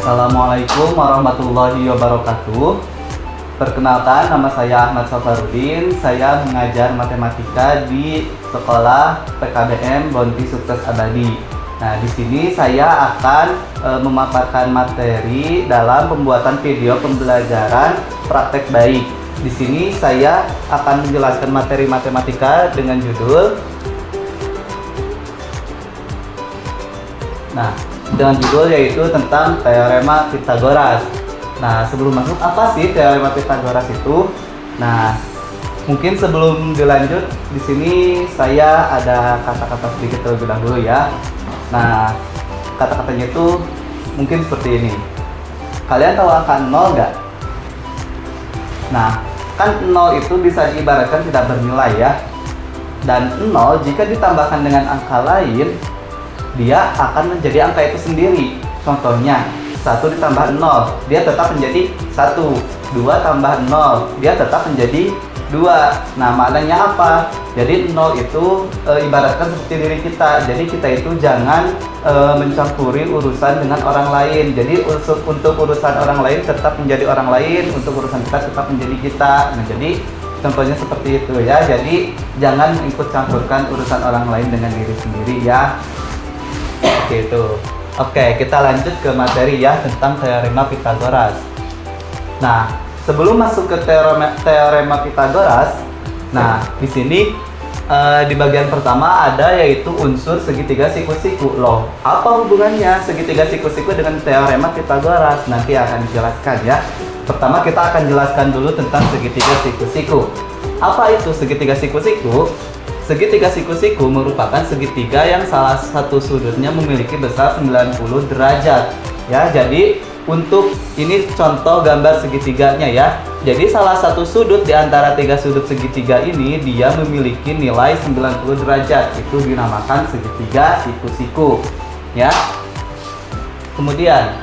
Assalamualaikum warahmatullahi wabarakatuh. Perkenalkan, nama saya Ahmad Safarudin. Saya mengajar matematika di sekolah PKBM Bonti Sukses Abadi. Nah, di sini saya akan memaparkan materi dalam pembuatan video pembelajaran praktek baik. Di sini saya akan menjelaskan materi matematika dengan judul dengan judul yaitu tentang teorema Pythagoras. Nah, sebelum masuk, apa sih teorema Pythagoras itu? Nah, mungkin sebelum dilanjut, di sini saya ada kata-kata sedikit terlebih dahulu ya. Nah, kata-katanya itu mungkin seperti ini. Kalian tahu angka 0 nggak? Nah, kan 0 itu bisa diibaratkan tidak bernilai ya. Dan 0 jika ditambahkan dengan angka lain, dia akan menjadi angka itu sendiri. Contohnya, 1 ditambah 0, dia tetap menjadi 1. 2 tambah 0, dia tetap menjadi 2. Nah, maknanya apa? Jadi 0 itu ibaratkan seperti diri kita. Jadi kita itu jangan mencampuri urusan dengan orang lain. Jadi untuk urusan orang lain tetap menjadi orang lain, untuk urusan kita tetap menjadi kita. Nah, jadi contohnya seperti itu ya. Jadi jangan ikut campurkan urusan orang lain dengan diri sendiri ya. Gitu. Oke, kita lanjut ke materi ya tentang teorema Pythagoras. Nah, sebelum masuk ke teorema Pythagoras, nah di sini di bagian pertama ada yaitu unsur segitiga siku-siku. Loh, apa hubungannya segitiga siku-siku dengan teorema Pythagoras? Nanti akan dijelaskan ya. Pertama kita akan jelaskan dulu tentang segitiga siku-siku. Apa itu segitiga siku-siku? Segitiga siku-siku merupakan segitiga yang salah satu sudutnya memiliki besar 90 derajat. Ya, jadi untuk ini contoh gambar segitiganya ya. Jadi salah satu sudut di antara tiga sudut segitiga ini dia memiliki nilai 90 derajat. Itu dinamakan segitiga siku-siku. Ya. Kemudian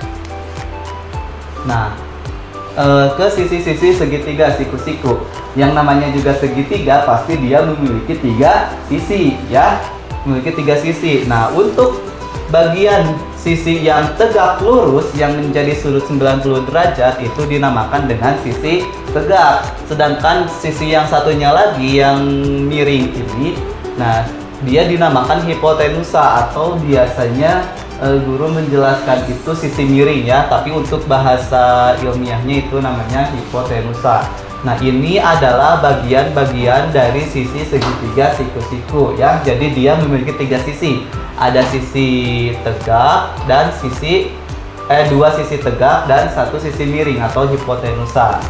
ke sisi-sisi segitiga siku-siku. Yang namanya juga segitiga pasti dia memiliki 3 sisi ya. Memiliki 3 sisi. Nah, untuk bagian sisi yang tegak lurus yang menjadi sudut 90 derajat itu dinamakan dengan sisi tegak. Sedangkan sisi yang satunya lagi yang miring ini, nah dia dinamakan hipotenusa atau biasanya guru menjelaskan itu sisi miring ya, tapi untuk bahasa ilmiahnya itu namanya hipotenusa. Nah, ini adalah bagian-bagian dari sisi segitiga siku-siku ya. Jadi dia memiliki 3 sisi. Ada sisi tegak dan dua sisi tegak dan 1 sisi miring atau hipotenusa.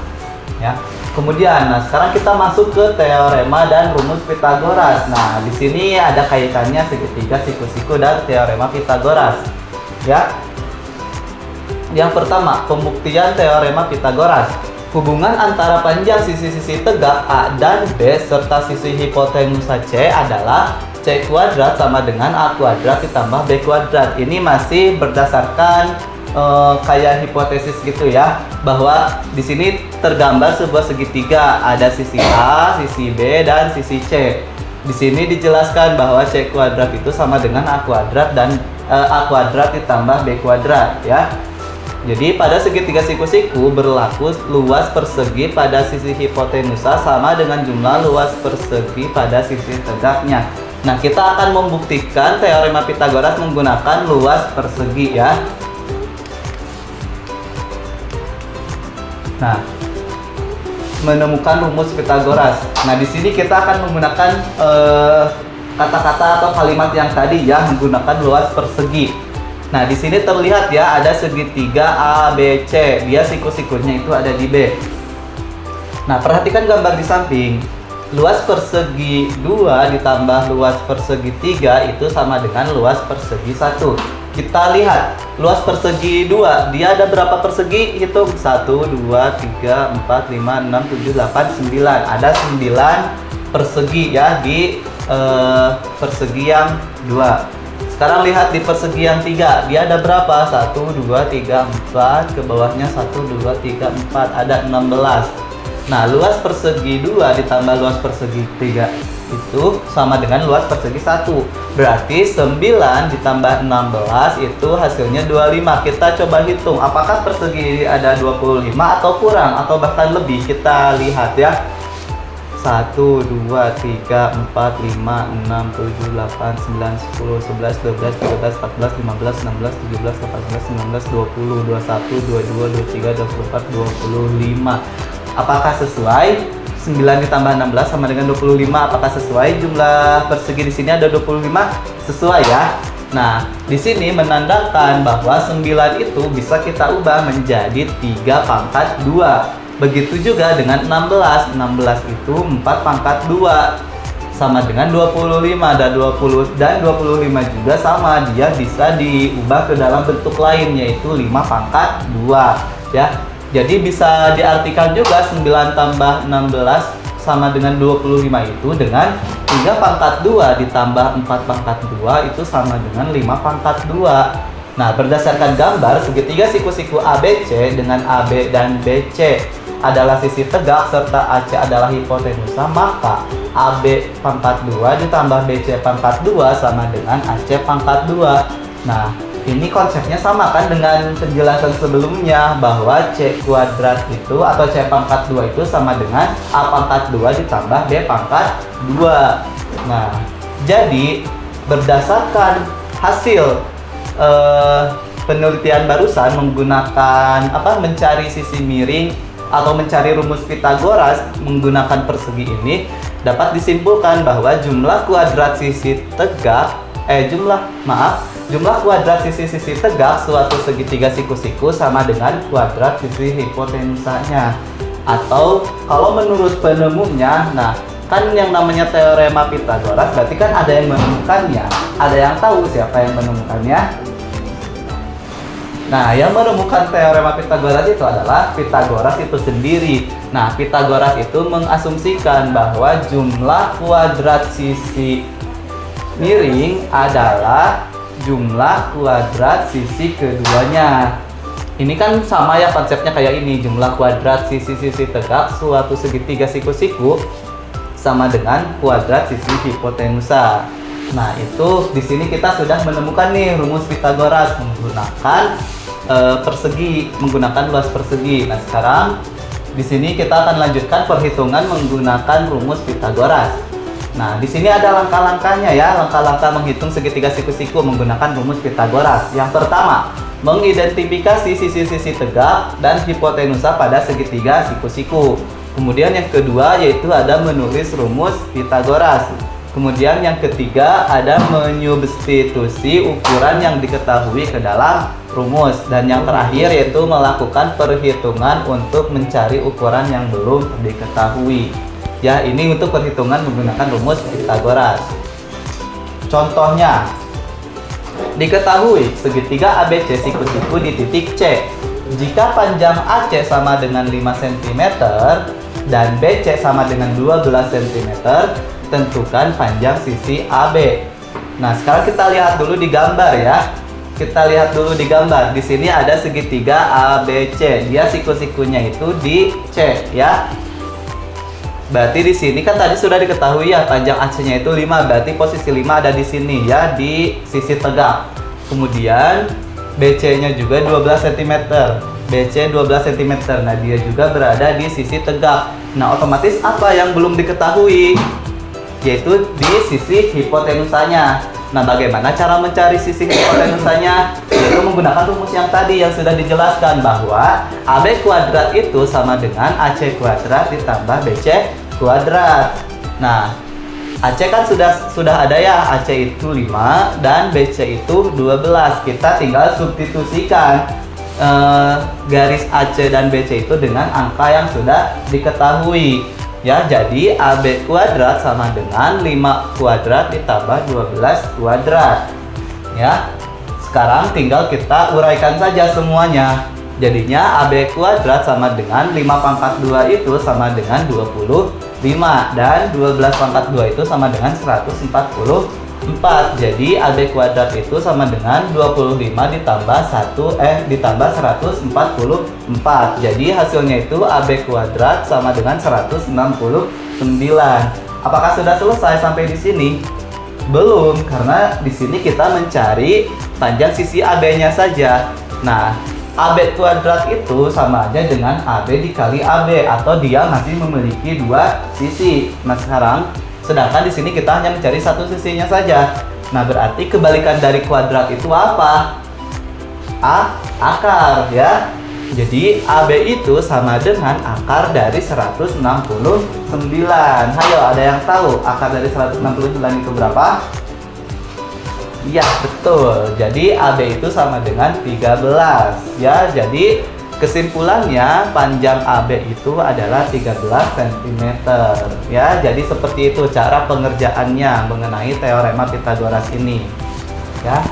Ya. Kemudian, sekarang kita masuk ke teorema dan rumus Pythagoras. Nah, di sini ada kaitannya segitiga siku-siku dan teorema Pythagoras. Ya. Yang pertama, pembuktian teorema Pythagoras. Hubungan antara panjang sisi-sisi tegak A dan B serta sisi hipotenusa C adalah C kuadrat sama dengan A kuadrat ditambah B kuadrat. Ini masih berdasarkan kayak hipotesis gitu ya, bahwa di sini tergambar sebuah segitiga, ada sisi A, sisi B, dan sisi C. Di sini dijelaskan bahwa C kuadrat itu sama dengan A kuadrat dan A kuadrat ditambah B kuadrat ya. Jadi pada segitiga siku-siku berlaku luas persegi pada sisi hipotenusa sama dengan jumlah luas persegi pada sisi tegaknya. Nah, kita akan membuktikan teorema Pythagoras menggunakan luas persegi ya. Nah, menemukan rumus Pythagoras. Nah, di sini kita akan menggunakan kata-kata atau kalimat yang tadi ya, menggunakan luas persegi. Nah, di sini terlihat ya ada segitiga A, B, C. Dia siku-sikunya itu ada di B. Nah, perhatikan gambar di samping. Luas persegi 2 ditambah luas persegi 3 itu sama dengan luas persegi 1. Kita lihat luas persegi 2, dia ada berapa persegi? Hitung 1, 2, 3, 4, 5, 6, 7, 8, 9. Ada 9 persegi ya di persegi yang 2. Sekarang lihat di persegi yang 3, dia ada berapa? 1, 2, 3, 4, ke bawahnya 1, 2, 3, 4, ada 16. Nah, luas persegi 2 ditambah luas persegi 3 itu sama dengan luas persegi 1. Berarti 9 ditambah 16 itu hasilnya 25. Kita coba hitung apakah persegi ada 25 atau kurang atau bahkan lebih. Kita lihat ya. 1, 2, 3, 4, 5, 6, 7, 8, 9, 10, 11, 12, 13, 14, 15, 16, 17, 18, 19, 20, 21, 22, 23, 24, 25. Apakah sesuai? 9 ditambah 16 sama dengan 25. Apakah sesuai jumlah persegi di sini ada 25? Sesuai ya. Nah, di sini menandakan bahwa 9 itu bisa kita ubah menjadi 3 pangkat 2. Begitu juga dengan 16. 16 itu 4 pangkat 2 sama dengan 25 dan 25 juga sama, dia bisa diubah ke dalam bentuk lain yaitu 5 pangkat 2 ya. Jadi bisa diartikan juga 9 tambah 16 sama dengan 25 itu dengan 3 pangkat 2 ditambah 4 pangkat 2 itu sama dengan 5 pangkat 2. Nah, berdasarkan gambar segitiga siku-siku ABC dengan AB dan BC adalah sisi tegak serta AC adalah hipotenusa, maka AB pangkat 2 ditambah BC pangkat 2 sama dengan AC pangkat 2. Nah, ini konsepnya sama kan dengan penjelasan sebelumnya bahwa C kuadrat itu atau C pangkat 2 itu sama dengan A pangkat 2 ditambah B pangkat 2. Nah, jadi berdasarkan hasil penelitian barusan menggunakan mencari sisi miring atau mencari rumus Pitagoras menggunakan persegi ini, dapat disimpulkan bahwa jumlah kuadrat sisi tegak jumlah kuadrat sisi-sisi tegak suatu segitiga siku-siku sama dengan kuadrat sisi hipotenusanya. Atau kalau menurut penemunya, nah kan yang namanya teorema Pitagoras berarti kan ada yang menemukannya. Ada yang tahu siapa yang menemukannya? Nah, yang menemukan teorema Pitagoras itu adalah Pitagoras itu sendiri. Nah, Pitagoras itu mengasumsikan bahwa jumlah kuadrat sisi miring adalah jumlah kuadrat sisi keduanya. Ini kan sama ya konsepnya kayak ini, jumlah kuadrat sisi-sisi tegak suatu segitiga siku-siku sama dengan kuadrat sisi hipotenusa. Nah, itu di sini kita sudah menemukan nih rumus Pitagoras menggunakan persegi, menggunakan luas persegi. Nah, sekarang di sini kita akan lanjutkan perhitungan menggunakan rumus Pitagoras. Nah, di sini ada langkah-langkahnya ya, langkah-langkah menghitung segitiga siku-siku menggunakan rumus Pitagoras. Yang pertama, mengidentifikasi sisi-sisi tegak dan hipotenusa pada segitiga siku-siku. Kemudian yang kedua yaitu ada menulis rumus Pitagoras. Kemudian yang ketiga ada menyubstitusi ukuran yang diketahui ke dalam rumus. Dan yang terakhir yaitu melakukan perhitungan untuk mencari ukuran yang belum diketahui. Ya, ini untuk perhitungan menggunakan rumus Pitagoras. Contohnya, diketahui segitiga ABC siku-siku di titik C. Jika panjang AC sama dengan 5 cm dan BC sama dengan 12 cm, tentukan panjang sisi AB. Nah, sekarang kita lihat dulu di gambar ya. Kita lihat dulu di gambar. Di sini ada segitiga ABC. Dia siku-sikunya itu di C ya. Berarti di sini kan tadi sudah diketahui ya panjang AC-nya itu 5. Berarti posisi 5 ada di sini ya, di sisi tegak. Kemudian BC-nya juga 12 cm. BC 12 cm. Nah, dia juga berada di sisi tegak. Nah, otomatis apa yang belum diketahui? Yaitu di sisi hipotenusanya. Nah, bagaimana cara mencari sisi hipotenusanya? Yaitu menggunakan rumus yang tadi yang sudah dijelaskan bahwa AB kuadrat itu sama dengan AC kuadrat ditambah BC kuadrat. Nah, AC kan sudah ada ya, AC itu 5 dan BC itu 12. Kita tinggal substitusikan garis AC dan BC itu dengan angka yang sudah diketahui. Ya, jadi AB kuadrat sama dengan 5 kuadrat ditambah 12 kuadrat. Ya. Sekarang tinggal kita uraikan saja semuanya. Jadinya AB kuadrat sama dengan 5 pangkat 2 itu sama dengan 25 dan 12 pangkat 2 itu sama dengan 145. 4. Jadi AB kuadrat itu sama dengan 25 ditambah 144. Jadi hasilnya itu AB kuadrat sama dengan 169. Apakah sudah selesai sampai di sini? Belum, karena di sini kita mencari panjang sisi AB-nya saja. Nah, AB kuadrat itu sama aja dengan AB dikali AB, atau dia masih memiliki dua sisi. Nah, sedangkan di sini kita hanya mencari satu sisinya saja. Nah, berarti kebalikan dari kuadrat itu apa? Akar, ya. Jadi AB itu sama dengan akar dari 169. Hayo, ada yang tahu akar dari 169 itu berapa? Iya, betul. Jadi AB itu sama dengan 13. Ya, jadi kesimpulannya panjang AB itu adalah 13 cm. Ya, jadi seperti itu cara pengerjaannya mengenai teorema Pythagoras ini. Ya.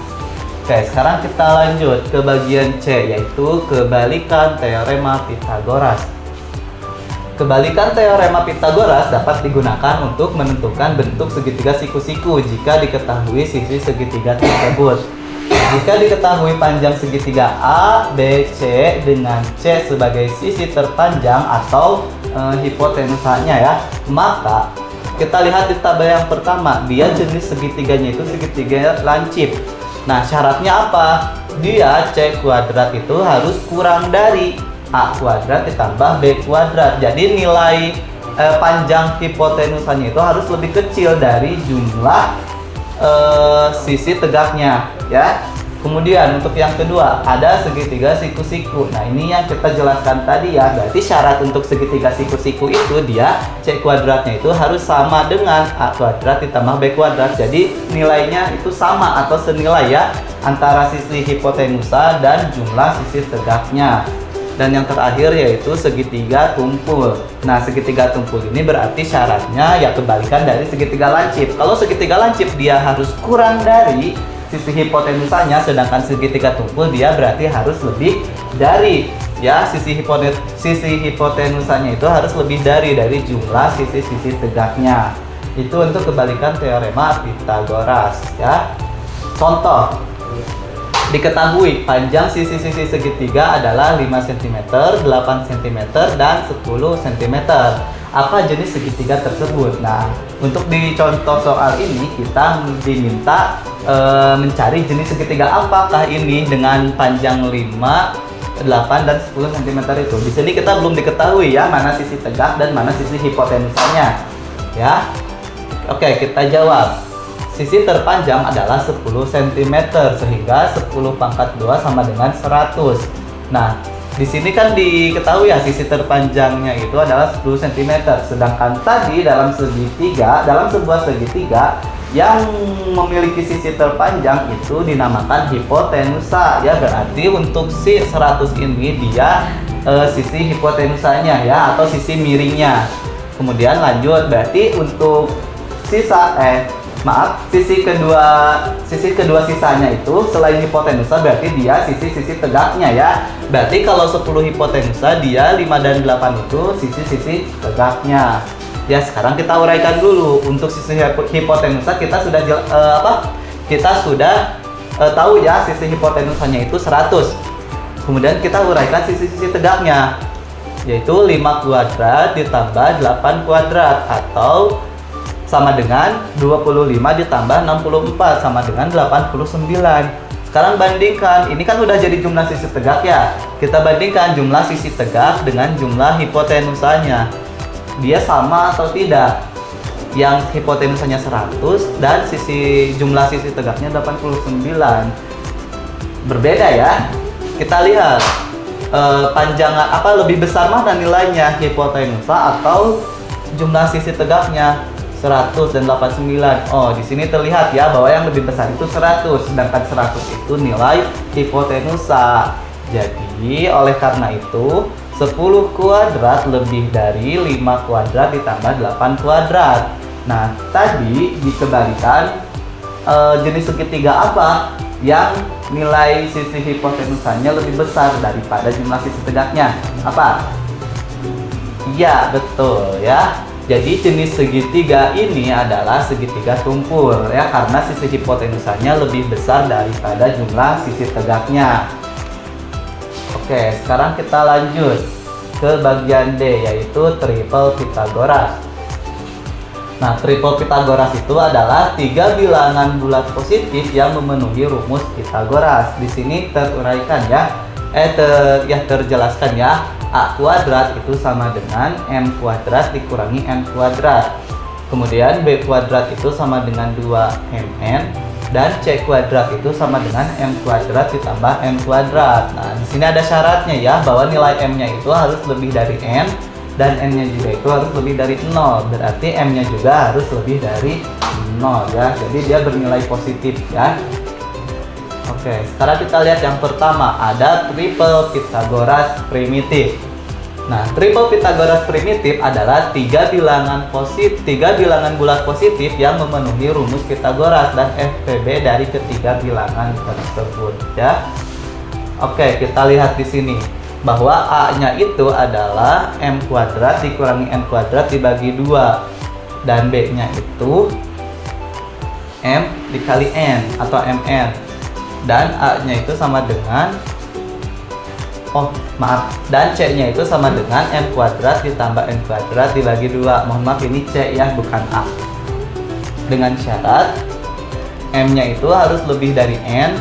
Oke, sekarang kita lanjut ke bagian C, yaitu kebalikan teorema Pythagoras. Kebalikan teorema Pythagoras dapat digunakan untuk menentukan bentuk segitiga siku-siku jika diketahui sisi segitiga tersebut. Jika diketahui panjang segitiga A, B, C dengan C sebagai sisi terpanjang atau hipotenusanya ya, maka kita lihat di tabel yang pertama, dia jenis segitiganya itu segitiga lancip. Nah, syaratnya apa? Dia C kuadrat itu harus kurang dari A kuadrat ditambah B kuadrat. Jadi nilai panjang hipotenusanya itu harus lebih kecil dari jumlah sisi tegaknya, ya. Kemudian untuk yang kedua, ada segitiga siku-siku. Nah, ini yang kita jelaskan tadi ya. Berarti syarat untuk segitiga siku-siku itu dia C kuadratnya itu harus sama dengan A kuadrat ditambah B kuadrat. Jadi nilainya itu sama atau senilai ya antara sisi hipotenusa dan jumlah sisi tegaknya. Dan yang terakhir yaitu segitiga tumpul. Nah, segitiga tumpul ini berarti syaratnya ya kebalikan dari segitiga lancip. Kalau segitiga lancip dia harus kurang dari sisi hipotenusanya, sedangkan segitiga tumpul dia berarti harus lebih dari ya sisi hipotenusanya itu harus lebih dari jumlah sisi-sisi tegaknya. Itu untuk kebalikan teorema Pythagoras ya. Contoh, diketahui panjang sisi-sisi segitiga adalah 5 cm, 8 cm, dan 10 cm. Apa jenis segitiga tersebut? Nah, untuk di contoh soal ini kita diminta mencari jenis segitiga apakah ini dengan panjang 5, 8, dan 10 cm itu. Di sini kita belum diketahui ya mana sisi tegak dan mana sisi hipotenusanya. Ya. Oke, kita jawab. Sisi terpanjang adalah 10 cm, sehingga 10 pangkat 2 sama dengan 100. Nah, di sini kan diketahui ya sisi terpanjangnya itu adalah 10 cm. Sedangkan tadi dalam sebuah segitiga yang memiliki sisi terpanjang itu dinamakan hipotenusa ya. Berarti untuk si 100 ini dia sisi hipotenusanya ya, atau sisi miringnya. Kemudian lanjut, berarti untuk sisi kedua sisanya itu selain hipotenusa berarti dia sisi-sisi tegaknya ya. Berarti kalau 10 hipotenusa dia 5 dan 8 itu sisi-sisi tegaknya. Ya, sekarang kita uraikan dulu. Untuk sisi hipotenusa kita sudah tahu ya sisi hipotenusanya itu 100. Kemudian kita uraikan sisi-sisi tegaknya, yaitu 5 kuadrat ditambah 8 kuadrat atau sama dengan 25 ditambah 64 sama dengan 89. Sekarang bandingkan, ini kan udah jadi jumlah sisi tegak ya. Kita bandingkan jumlah sisi tegak dengan jumlah hipotenusanya. Dia sama atau tidak? Yang hipotenusanya 100 dan jumlah sisi tegaknya 89. Berbeda ya. Kita lihat panjang lebih besar mana nilainya, hipotenusa atau jumlah sisi tegaknya? 100 dan 89. Oh, di sini terlihat ya bahwa yang lebih besar itu 100, sedangkan 100 itu nilai hipotenusa. Jadi, oleh karena itu 10 kuadrat lebih dari 5 kuadrat ditambah 8 kuadrat. Nah, tadi dikembalikan jenis segitiga apa yang nilai sisi hipotenusanya lebih besar daripada jumlah sisi tegaknya? Apa? Iya, betul ya. Jadi jenis segitiga ini adalah segitiga tumpul ya, karena sisi hipotenusanya lebih besar daripada jumlah sisi tegaknya. Oke, sekarang kita lanjut ke bagian D, yaitu triple Pythagoras. Nah, triple Pythagoras itu adalah 3 bilangan bulat positif yang memenuhi rumus Pythagoras. Di sini teruraikan ya, terjelaskan ya. A kuadrat itu sama dengan M kuadrat dikurangi N kuadrat. Kemudian B kuadrat itu sama dengan 2mn, dan C kuadrat itu sama dengan M kuadrat ditambah N kuadrat. Nah, di sini ada syaratnya ya, bahwa nilai M-nya itu harus lebih dari N, dan N-nya juga itu harus lebih dari 0. Berarti M-nya juga harus lebih dari 0 ya. Jadi dia bernilai positif ya. Oke, sekarang kita lihat yang pertama, ada triple Pythagoras primitif. Nah, triple Pythagoras primitif adalah 3 bilangan bulat positif yang memenuhi rumus Pythagoras dan FPB dari ketiga bilangan tersebut ya. Oke, kita lihat di sini bahwa A-nya itu adalah M kuadrat dikurangi N kuadrat dibagi 2, dan B-nya itu M dikali N atau Mn, dan A-nya itu sama dengan dan C-nya itu sama dengan M kuadrat ditambah N kuadrat dibagi 2. Mohon maaf, ini C ya, bukan A. Dengan syarat M-nya itu harus lebih dari N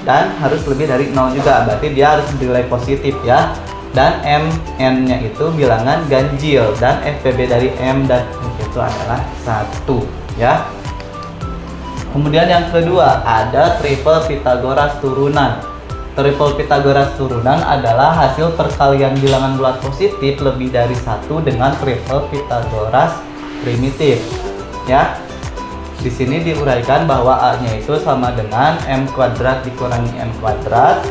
dan harus lebih dari 0 juga. Berarti dia harus bernilai positif ya. Dan Mn-nya itu bilangan ganjil, dan FPB dari M dan N itu adalah 1 ya. Kemudian yang kedua, ada triple Pythagoras turunan. Triple Pythagoras turunan adalah hasil perkalian bilangan bulat positif lebih dari 1 dengan triple Pythagoras primitif ya. Di sini diuraikan bahwa A-nya itu sama dengan M kuadrat dikurangi N kuadrat,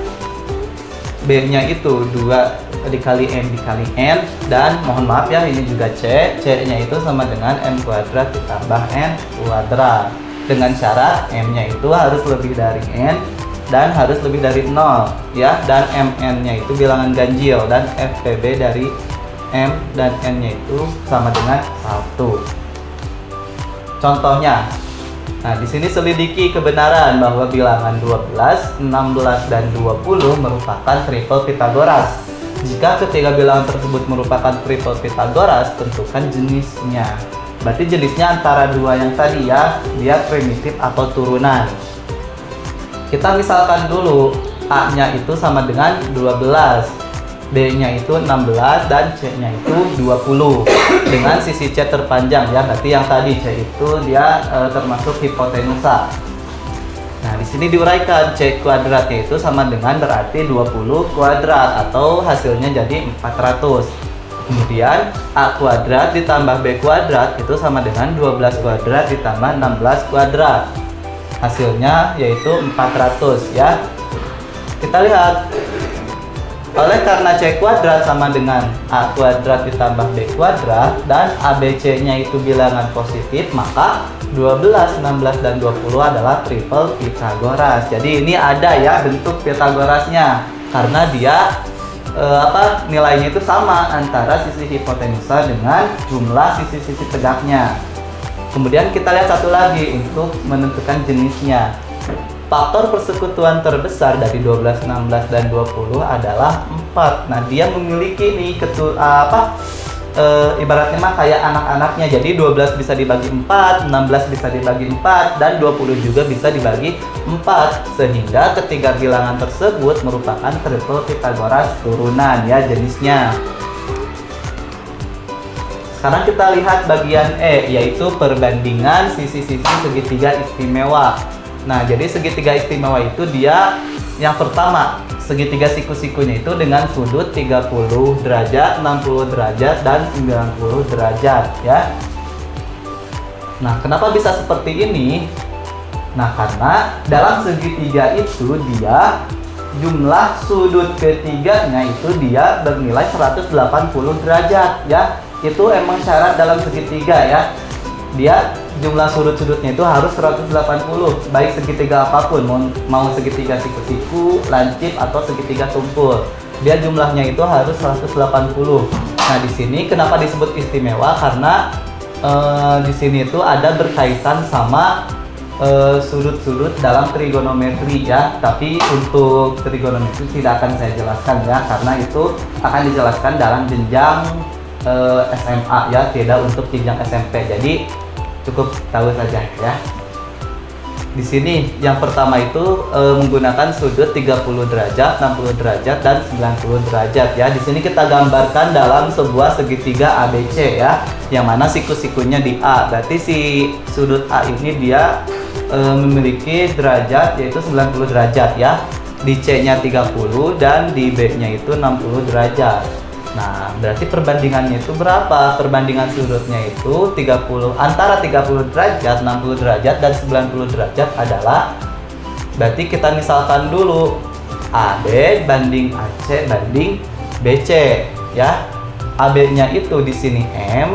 B-nya itu 2 dikali M dikali N, dan mohon maaf ya, ini juga C. C-nya itu sama dengan M kuadrat ditambah N kuadrat, dengan syarat M-nya itu harus lebih dari N dan harus lebih dari 0 ya, dan Mn-nya itu bilangan ganjil, dan FPB dari M dan N-nya itu sama dengan 1. Contohnya, nah di sini selidiki kebenaran bahwa bilangan 12, 16 dan 20 merupakan triple Pythagoras. Jika ketiga bilangan tersebut merupakan triple Pythagoras, tentukan jenisnya. Berarti jenisnya antara dua yang tadi ya, dia primitif atau turunan. Kita misalkan dulu, A-nya itu sama dengan 12, B-nya itu 16, dan C-nya itu 20. Dengan sisi C terpanjang ya, berarti yang tadi C itu dia termasuk hipotenusa. Nah, di sini diuraikan C kuadratnya itu sama dengan berarti 20 kuadrat, atau hasilnya jadi 400. Kemudian A kuadrat ditambah B kuadrat itu sama dengan 12 kuadrat ditambah 16 kuadrat. Hasilnya yaitu 400 ya. Kita lihat, oleh karena C kuadrat sama dengan A kuadrat ditambah B kuadrat dan ABC-nya itu bilangan positif, maka 12, 16, dan 20 adalah triple Pythagoras. Jadi ini ada ya bentuk Pythagorasnya, karena dia nilainya itu sama antara sisi hipotenusa dengan jumlah sisi-sisi tegaknya. Kemudian kita lihat satu lagi untuk menentukan jenisnya. Faktor persekutuan terbesar dari 12, 16, dan 20 adalah 4. Nah, dia memiliki nih ibaratnya mah kayak anak-anaknya. Jadi 12 bisa dibagi 4, 16 bisa dibagi 4, dan 20 juga bisa dibagi 4. Sehingga ketiga bilangan tersebut merupakan triple Pythagoras turunan ya jenisnya. Sekarang kita lihat bagian E, yaitu perbandingan sisi-sisi segitiga istimewa. Nah, jadi segitiga istimewa itu dia yang pertama, segitiga siku-sikunya itu dengan sudut 30 derajat, 60 derajat, dan 90 derajat ya. Nah, kenapa bisa seperti ini? Nah, karena dalam segitiga itu dia jumlah sudut ketiganya itu dia bernilai 180 derajat ya. Itu emang syarat dalam segitiga ya. Dia jumlah sudut-sudutnya itu harus 180, baik segitiga apapun, mau segitiga siku-siku, lancip, atau segitiga tumpul. Dia jumlahnya itu harus 180. Nah, di sini kenapa disebut istimewa? Karena di sini tuh ada berkaitan sama sudut-sudut dalam trigonometri ya. Tapi untuk trigonometri tidak akan saya jelaskan ya, karena itu akan dijelaskan dalam jenjang SMA ya, tidak untuk jenjang SMP. Jadi cukup tahu saja ya. Di sini yang pertama itu menggunakan sudut 30 derajat, 60 derajat, dan 90 derajat ya. Di sini kita gambarkan dalam sebuah segitiga ABC ya, yang mana siku-sikunya di A. Berarti si sudut A ini dia memiliki derajat yaitu 90 derajat ya. Di C-nya 30 dan di B-nya itu 60 derajat. Nah, berarti perbandingannya itu berapa? Perbandingan sudutnya itu 30 antara 30 derajat, 60 derajat, dan 90 derajat adalah, berarti kita misalkan dulu AB banding AC banding BC ya. AB-nya itu di sini M,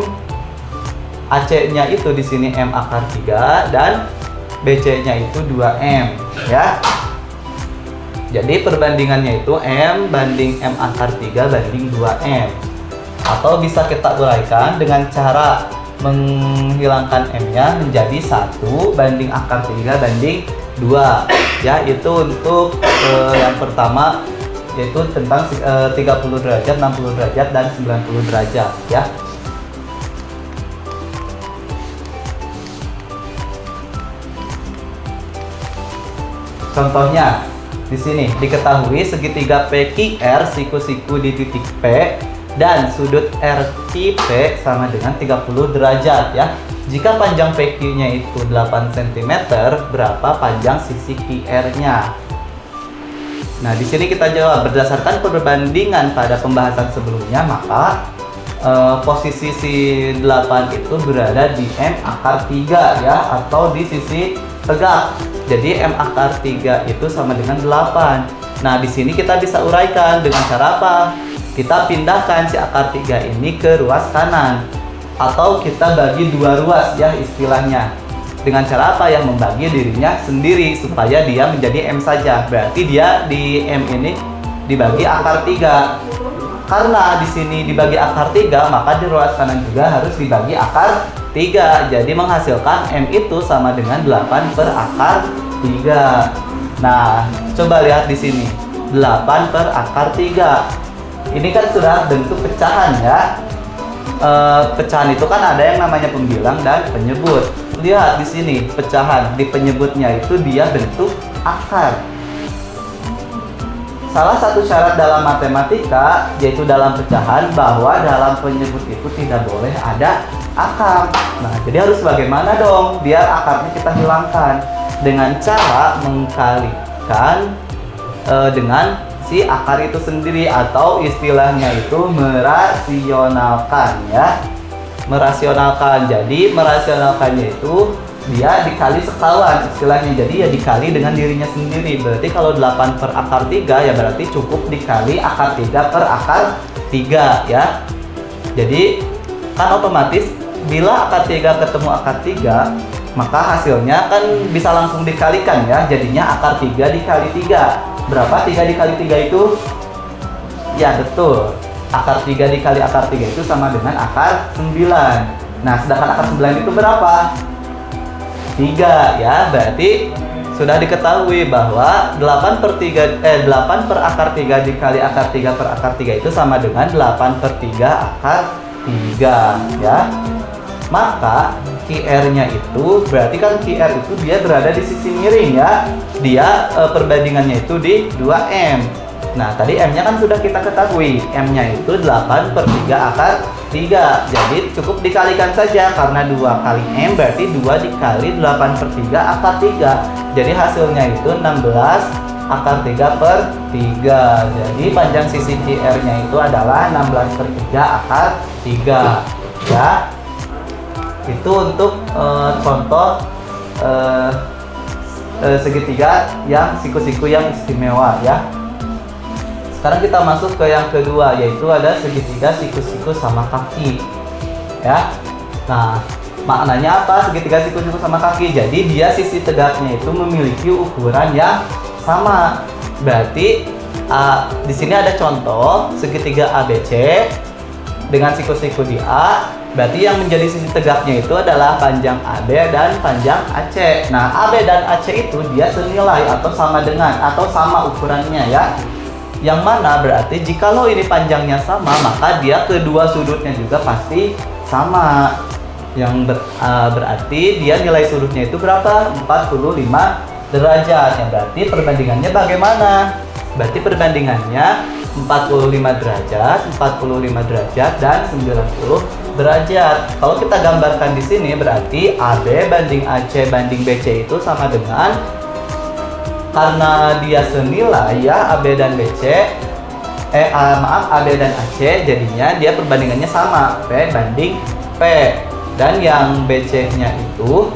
AC-nya itu di sini M akar 3, dan BC-nya itu 2M ya. Jadi perbandingannya itu M banding M akar 3 banding 2M. Atau bisa kita uraikan dengan cara menghilangkan M-nya menjadi 1 banding akar 3 banding 2 ya. Itu untuk yang pertama, yaitu tentang 30 derajat, 60 derajat, dan 90 derajat ya. Contohnya di sini diketahui segitiga PQR siku-siku di titik P dan sudut RQP sama dengan 30 derajat ya. Jika panjang PQ-nya itu 8 cm, berapa panjang sisi QR-nya? Nah, di sini kita jawab berdasarkan perbandingan pada pembahasan sebelumnya, maka posisi si 8 itu berada di M akar 3 ya, atau di sisi tegak. Jadi M akar 3 itu sama dengan 8. Nah, di sini kita bisa uraikan dengan cara apa? Kita pindahkan si akar 3 ini ke ruas kanan, atau kita bagi dua ruas ya istilahnya. Dengan cara apa ya? Membagi dirinya sendiri supaya dia menjadi M saja. Berarti dia di M ini dibagi akar 3. Karena di sini dibagi akar 3, maka di ruas kanan juga harus dibagi akar 3. Jadi menghasilkan M itu sama dengan 8 per akar 3. Nah, coba lihat di sini. 8 per akar 3. Ini kan sudah bentuk pecahan ya. Pecahan itu kan ada yang namanya pembilang dan penyebut. Lihat di sini pecahan, di penyebutnya itu dia bentuk akar. Salah satu syarat dalam matematika, yaitu dalam pecahan, bahwa dalam penyebut itu tidak boleh ada akar. Nah, jadi harus bagaimana dong biar akarnya kita hilangkan? Dengan cara mengkalikan dengan si akar itu sendiri, atau istilahnya itu merasionalkan ya. Merasionalkan. Jadi merasionalkannya itu dia dikali sekawan istilahnya, jadi ya dikali dengan dirinya sendiri. Berarti kalau 8 per akar 3 ya berarti cukup dikali akar 3 per akar 3 ya. Jadi kan otomatis bila akar 3 ketemu akar 3, maka hasilnya kan bisa langsung dikalikan ya. Jadinya akar 3 dikali 3. Berapa 3 dikali 3 itu? Ya betul, akar 3 dikali akar 3 itu sama dengan akar 9. Nah, sedangkan akar 9 itu berapa? 3 ya. Berarti sudah diketahui bahwa 8 per akar 3 dikali akar 3 per akar 3 itu sama dengan 8 per 3 akar 3 ya. Maka QR-nya itu, berarti kan QR itu dia berada di sisi miring ya. Dia perbandingannya itu di 2M. Nah, tadi M-nya kan sudah kita ketahui. M-nya itu 8 per 3 akar 3. Jadi cukup dikalikan saja, karena 2 kali M berarti 2 dikali 8 per 3 akar 3. Jadi hasilnya itu 16 akar 3 per 3. Jadi panjang sisi QR-nya itu adalah 16 per 3 akar 3 ya. Itu untuk contoh segitiga yang siku-siku yang istimewa ya. Sekarang kita masuk ke yang kedua, yaitu ada segitiga siku-siku sama kaki ya. Nah, maknanya apa segitiga siku-siku sama kaki? Jadi dia sisi tegaknya itu memiliki ukuran yang sama. Berarti di sini ada contoh segitiga ABC dengan siku-siku di A Berarti yang menjadi sisi tegaknya itu adalah panjang AB dan panjang AC. Nah, AB dan AC itu dia senilai atau sama dengan atau sama ukurannya ya. Yang mana berarti jikalau ini panjangnya sama, maka dia kedua sudutnya juga pasti sama. Yang berarti dia nilai sudutnya itu berapa? 45 derajat. Yang berarti perbandingannya bagaimana? Berarti perbandingannya 45 derajat, 45 derajat dan 90 derajat. Kalau kita gambarkan di sini berarti AB banding AC banding BC itu sama dengan, karena dia senilai ya AB dan BC AB dan AC, jadinya dia perbandingannya sama P banding P. Dan yang BC nya itu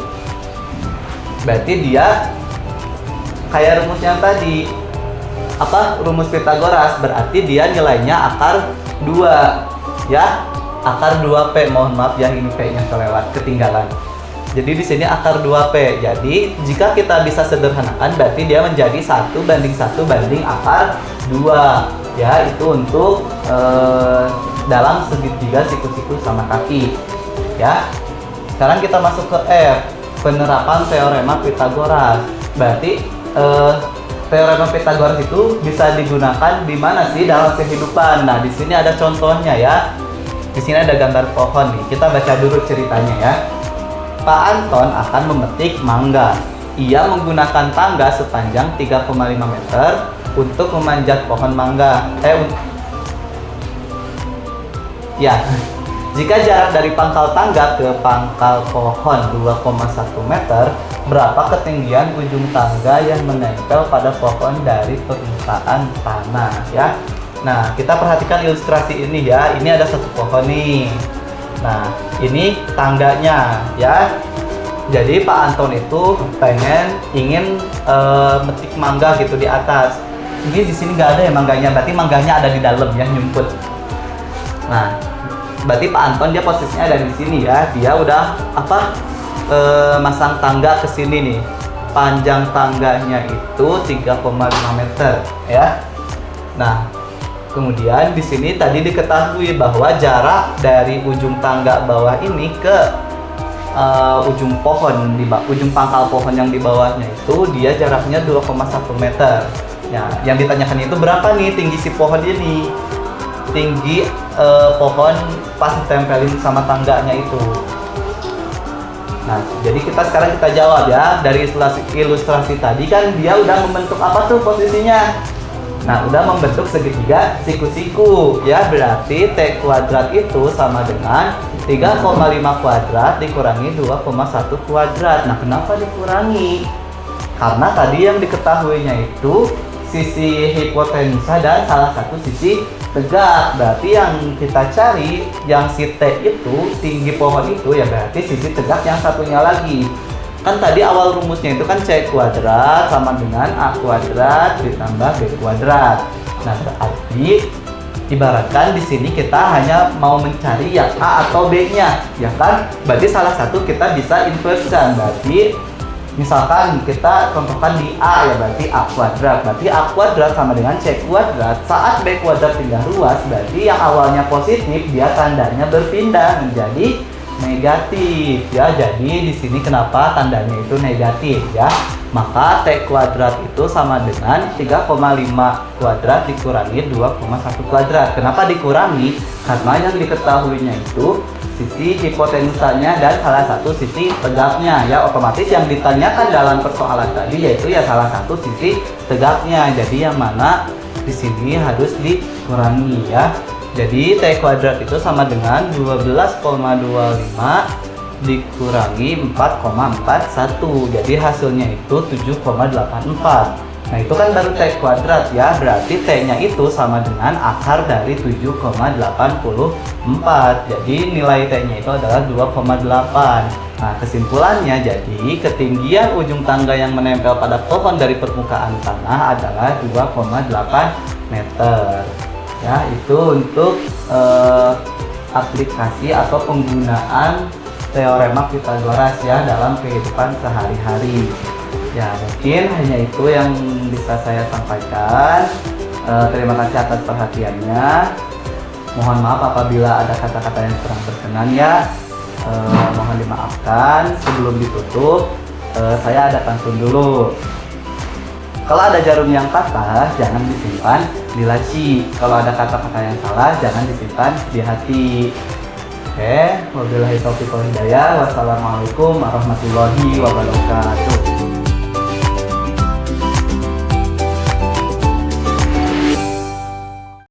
berarti dia kayak rumusnya tadi, apa, rumus Pitagoras, berarti dia nilainya akar 2 ya, akar 2P. Mohon maaf ya, ini P nya kelewat, ketinggalan. Jadi di sini akar 2P. Jadi jika kita bisa sederhanakan berarti dia menjadi 1 banding 1 banding akar 2 ya. Itu untuk dalam segitiga siku-siku sama kaki ya. Sekarang kita masuk ke F, penerapan teorema Pitagoras. Berarti teorema Pitagoras itu bisa digunakan di mana sih dalam kehidupan? Nah, di sini ada contohnya ya. Di sini ada gambar pohon nih. Kita baca dulu ceritanya ya. Pak Anton akan memetik mangga. Ia menggunakan tangga sepanjang 3,5 meter untuk memanjat pohon mangga. Jika jarak dari pangkal tangga ke pangkal pohon 2,1 meter, berapa ketinggian ujung tangga yang menempel pada pohon dari permukaan tanah ya? Nah, kita perhatikan ilustrasi ini ya. Ini ada satu pohon nih. Nah, ini tangganya ya. Jadi Pak Anton itu ingin metik mangga gitu di atas. Ini di sini nggak ada ya mangganya, berarti mangganya ada di dalam ya, nyumput. Nah, berarti Pak Anton dia posisinya ada di sini ya. Dia udah masang tangga ke sini nih. Panjang tangganya itu 3,5 meter ya. Nah, kemudian di sini tadi diketahui bahwa jarak dari ujung tangga bawah ini ke ujung pohon ujung pangkal pohon yang di bawahnya itu dia jaraknya 2,1 meter. Ya, yang ditanyakan itu berapa nih tinggi si pohon ini? Tinggi pohon pas ditempelin sama tangganya itu. Nah, jadi sekarang kita jawab ya. Dari ilustrasi tadi kan dia udah membentuk apa tuh posisinya? Nah, udah membentuk segitiga siku-siku ya. Berarti T kuadrat itu sama dengan 3,5 kuadrat dikurangi 2,1 kuadrat. Nah, kenapa dikurangi? Karena tadi yang diketahuinya itu sisi hipotenusa dan salah satu sisi tegak. Berarti yang kita cari yang si T itu tinggi pohon itu ya, berarti sisi tegak yang satunya lagi. Kan tadi awal rumusnya itu kan C kuadrat sama dengan A kuadrat ditambah B kuadrat. Nah, berarti ibaratkan di sini kita hanya mau mencari yang A atau B-nya, ya kan? Berarti salah satu kita bisa inverskan. Berarti misalkan kita contohkan di A ya, berarti A kuadrat. Berarti A kuadrat sama dengan C kuadrat. Saat B kuadrat pindah ruas, berarti yang awalnya positif dia tandanya berpindah menjadi negatif ya. Jadi di sini kenapa tandanya itu negatif ya? Maka T kuadrat itu sama dengan 3,5 kuadrat dikurangi 2,1 kuadrat. Kenapa dikurangi? Karena yang diketahuinya itu sisi hipotenusanya dan salah satu sisi tegaknya ya. Otomatis yang ditanyakan dalam persoalan tadi yaitu ya salah satu sisi tegaknya. Jadi yang mana di sini harus dikurangi ya. Jadi T kuadrat itu sama dengan 12,25 dikurangi 4,41. Jadi hasilnya itu 7,84. Nah, itu kan baru T kuadrat ya. Berarti T-nya itu sama dengan akar dari 7,84. Jadi nilai T-nya itu adalah 2,8. Nah, kesimpulannya jadi ketinggian ujung tangga yang menempel pada pohon dari permukaan tanah adalah 2,8 meter. Ya, itu untuk aplikasi atau penggunaan teorema Pitagoras ya dalam kehidupan sehari-hari. Ya, mungkin hanya itu yang bisa saya sampaikan. Terima kasih atas perhatiannya. Mohon maaf apabila ada kata-kata yang kurang berkenan ya. Mohon dimaafkan. Sebelum ditutup, saya ada pantun dulu. Kalau ada jarum yang patah, jangan disimpan di laci. Kalau ada kata-kata yang salah, jangan disimpan di hati. Oke, wabillahi taufiq wal hidayah. Wassalamualaikum warahmatullahi wabarakatuh.